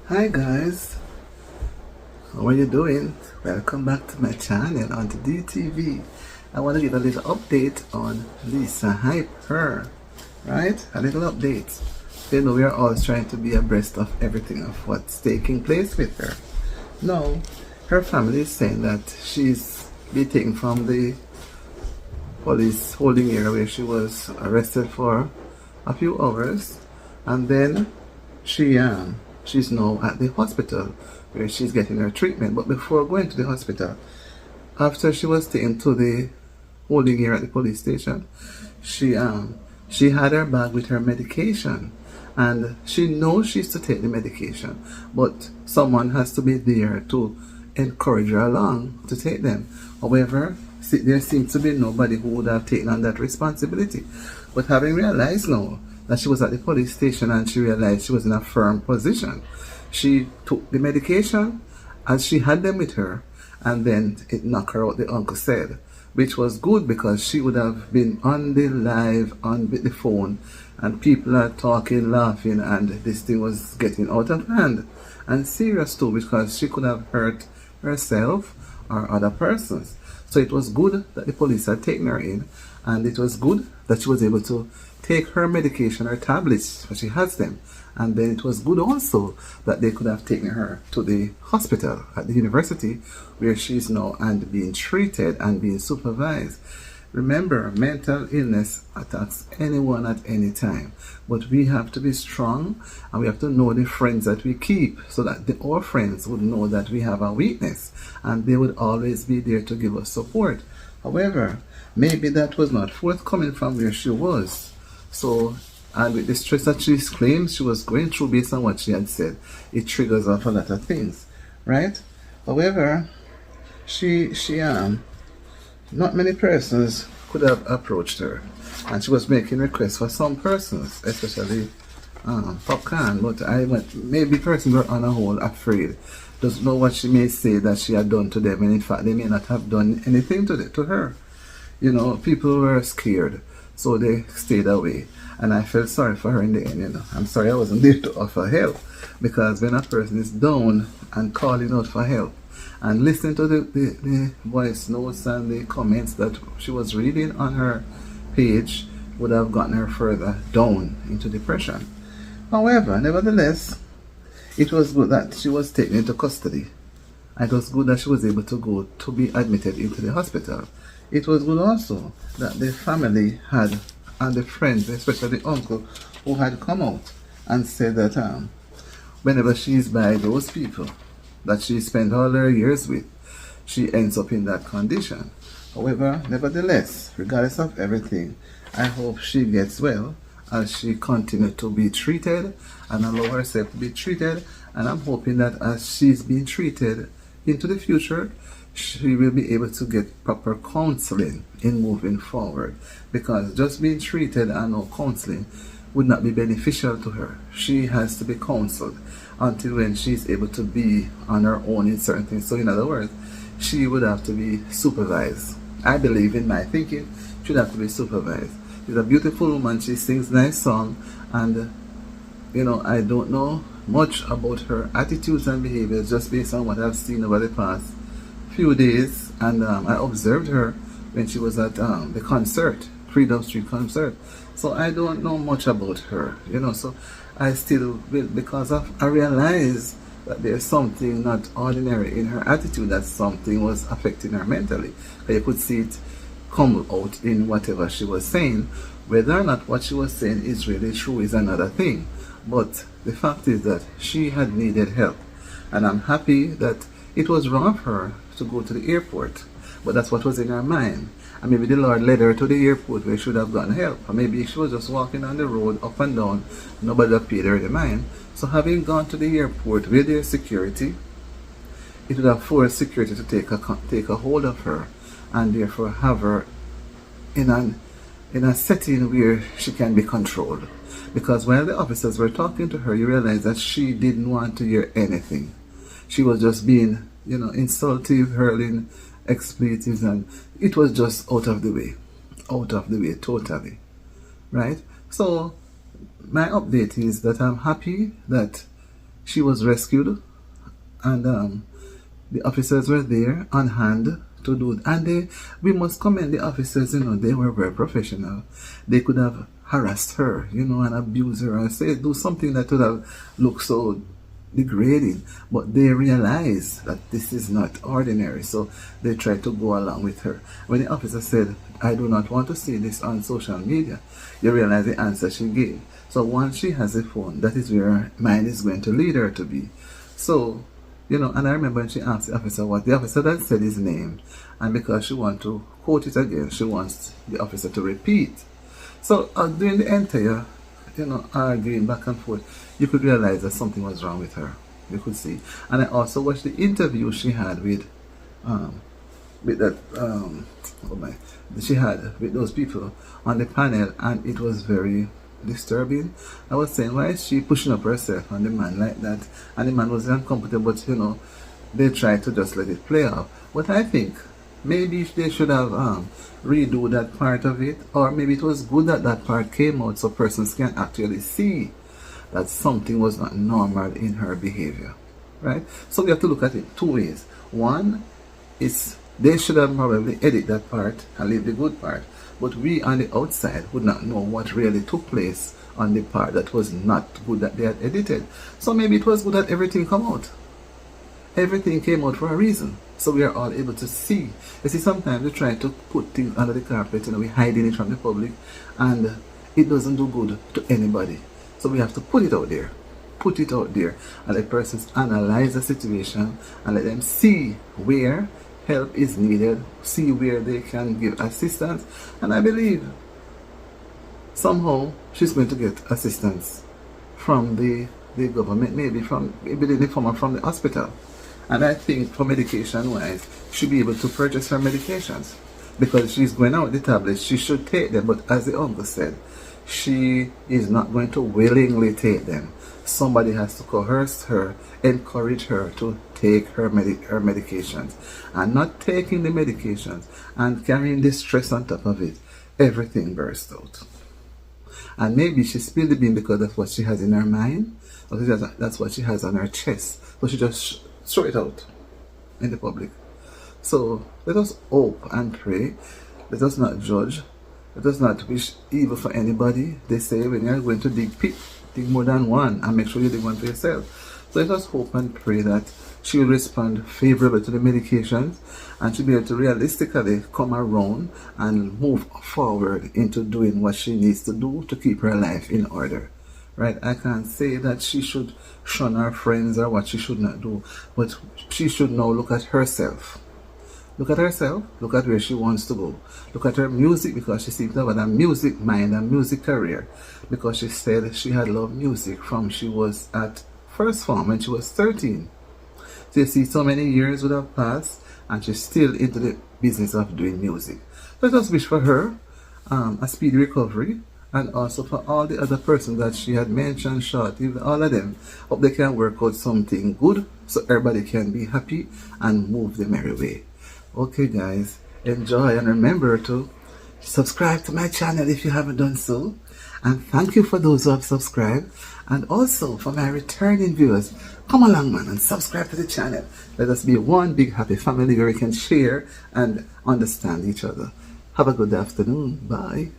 Hi guys, how are you doing? Welcome back to my channel on the DTV. I want to give a little update on Lisa Hype, her, right? A little update. You know, we are always trying to be abreast of everything of what's taking place with her. Now, her family is saying that she's been taken from the police holding area where she was arrested for a few hours, and then she's now at the hospital where she's getting her treatment. But before going to the hospital, after she was taken to the holding area at the police station, she had her bag with her medication, and she knows she's to take the medication, but someone has to be there to encourage her along to take them. However, there seems to be nobody who would have taken on that responsibility. But having realized now that she was at the police station and she realized she was in a firm position, she took the medication as she had them with her, and then it knocked her out, the uncle said, which was good because she would have been on the live, on the phone, and people are talking, laughing, and this thing was getting out of hand and serious too, because she could have hurt herself or other persons. So it was good that the police had taken her in, and it was good that she was able to take her medication, her tablets, but she has them. And then it was good also that they could have taken her to the hospital at the university where she's now and being treated and being supervised. Remember, mental illness attacks anyone at any time, but we have to be strong and we have to know the friends that we keep, so that our friends would know that we have a weakness and they would always be there to give us support. However, maybe that was not forthcoming from where she was. So, and with the stress that she claims she was going through based on what she had said, it triggers off a lot of things, right? However, not many persons could have approached her, and she was making requests for some persons, especially Popcorn. But maybe persons were on a whole afraid, doesn't know what she may say that she had done to them, and in fact they may not have done anything to her. You know, people were scared, so they stayed away. And I felt sorry for her in the end, you know. I'm sorry I wasn't there to offer help, because when a person is down and calling out for help and listening to the voice notes and the comments that she was reading on her page would have gotten her further down into depression. However, nevertheless, it was good that she was taken into custody. It was good that she was able to go to be admitted into the hospital. It was good also that the family had, and the friends, especially the uncle, who had come out and said that whenever she's by those people that she spent all her years with, she ends up in that condition. However, nevertheless, regardless of everything, I hope she gets well as she continues to be treated and allow herself to be treated. And I'm hoping that as she's being treated into the future, she will be able to get proper counseling in moving forward, because just being treated and no counseling would not be beneficial to her. She has to be counseled until when she's able to be on her own in certain things. So in other words, she would have to be supervised. I believe, in my thinking, she would have to be supervised. She's a beautiful woman, she sings nice song, and you know, I don't know much about her attitudes and behaviors just based on what I've seen over the past few days. And I observed her when she was at the concert, Freedom Street concert. So I don't know much about her, you know. So I still will, because I realize that there's something not ordinary in her attitude, that something was affecting her mentally. You could see it come out in whatever she was saying. Whether or not what she was saying is really true is another thing. But the fact is that she had needed help, and I'm happy that it was wrong of her to go to the airport, but that's what was in her mind. And maybe the Lord led her to the airport where she should have gotten help, or maybe she was just walking on the road up and down, nobody had paid her the mind. So having gone to the airport with their security, it would have forced security to take a hold of her, and therefore have her in a setting where she can be controlled. Because while the officers were talking to her, you realize that she didn't want to hear anything. She was just being, you know, insultive, hurling expletives, and it was just out of the way totally, right? So my update is that I'm happy that She was rescued, and the officers were there on hand to do it. And we must commend the officers, they were very professional. They could have harassed her, and abused her and say, do something that would have looked so degrading. But they realized that this is not ordinary, so they tried to go along with her. When the officer said, I do not want to see this on social media, you realize the answer she gave. So once she has a phone, that is where her mind is going to lead her to be. So, and I remember when she asked the officer what, the officer then said his name. And because she wants to quote it again, she wants the officer to repeat. So during the entire, arguing back and forth, you could realize that something was wrong with her. You could see. And I also watched the interview she had with that, she had with those people on the panel, and it was very disturbing. I was saying, why is she pushing up herself on the man like that? And the man was uncomfortable, but they tried to just let it play out. But I think maybe they should have redo that part of it, or maybe it was good that that part came out so persons can actually see that something was not normal in her behavior, right? So we have to look at it two ways. One is they should have probably edit that part and leave the good part, but we on the outside would not know what really took place on the part that was not good that they had edited. So maybe it was good that everything come out. Everything came out for a reason, so we are all able to see. You see, sometimes we try to put things under the carpet, we're hiding it from the public, and it doesn't do good to anybody. So we have to put it out there. Put it out there and let persons analyze the situation and let them see where help is needed, see where they can give assistance. And I believe somehow she's going to get assistance from the government, maybe in the form of from the hospital. And I think for medication wise, she'll be able to purchase her medications, because she's going out with the tablets. She should take them, but as the uncle said, she is not going to willingly take them. Somebody has to coerce her, encourage her to take her medications. And not taking the medications and carrying the stress on top of it, everything bursts out. And maybe she spilled the bean because that's what she has in her mind, or that's what she has on her chest. So she just throw it out in the public. So let us hope and pray. Let us not judge. Let us not wish evil for anybody. They say when you're going to dig pit, dig more than one, and make sure you dig one for yourself. So let us hope and pray that she will respond favorably to the medications, and she'll be able to realistically come around and move forward into doing what she needs to do to keep her life in order. Right? I can't say that she should shun her friends or what she should not do, but she should now look at herself. Look at herself, look at where she wants to go. Look at her music, because she seems to have a music mind and music career, because she said she had loved music from she was at first form when she was 13. So you see, so many years would have passed and she's still into the business of doing music. Let us wish for her a speedy recovery, and also for all the other persons that she had mentioned, short, even all of them, hope they can work out something good so everybody can be happy and move the merry way. Okay guys, enjoy, and remember to subscribe to my channel if you haven't done so, and thank you for those who have subscribed, and also for my returning viewers, come along man and subscribe to the channel. Let us be one big happy family where we can share and understand each other. Have a good afternoon. Bye.